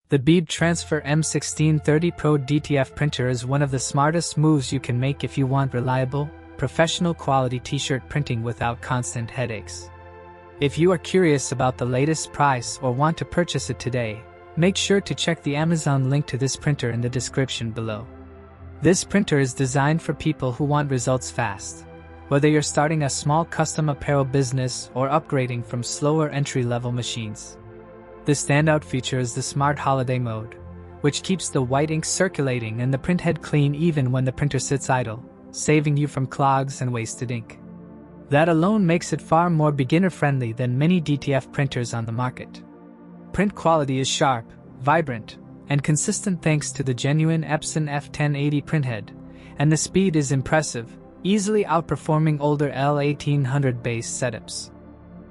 The btransfer M1630 Pro DTF Printer is one of the smartest moves you can make if you want reliable, professional quality t-shirt printing without constant headaches. If you are curious about the latest price or want to purchase it today, make sure to check the Amazon link to this printer in the description below. This printer is designed for people who want results fast, whether you're starting a small custom apparel business or upgrading from slower entry-level machines. The standout feature is the Smart Holiday mode, which keeps the white ink circulating and the printhead clean even when the printer sits idle, saving you from clogs and wasted ink. That alone makes it far more beginner-friendly than many DTF printers on the market. Print quality is sharp, vibrant, and consistent thanks to the genuine Epson F1080 printhead, and the speed is impressive, easily outperforming older L1800-based setups.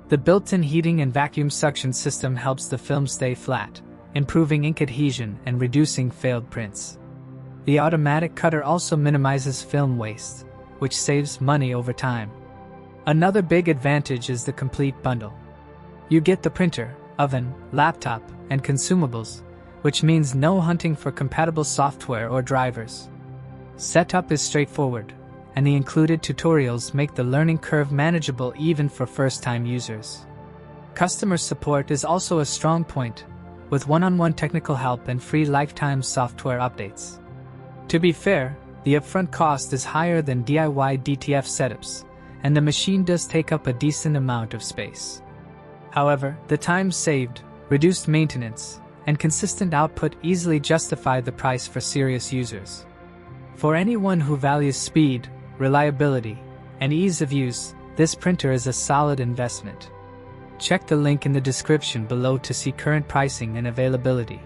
The built-in heating and vacuum suction system helps the film stay flat, improving ink adhesion and reducing failed prints. The automatic cutter also minimizes film waste, which saves money over time. Another big advantage is the complete bundle. You get the printer, oven, laptop, and consumables, which means no hunting for compatible software or drivers. Setup is straightforward, and the included tutorials make the learning curve manageable even for first-time users. Customer support is also a strong point, with one-on-one technical help and free lifetime software updates. To be fair, the upfront cost is higher than DIY DTF setups, and the machine does take up a decent amount of space. However, the time saved, reduced maintenance, and consistent output easily justify the price for serious users. For anyone who values speed, reliability, and ease of use, this printer is a solid investment. Check the link in the description below to see current pricing and availability,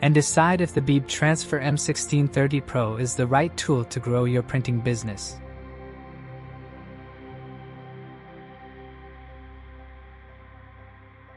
and decide if the btransfer M1630 Pro is the right tool to grow your printing business.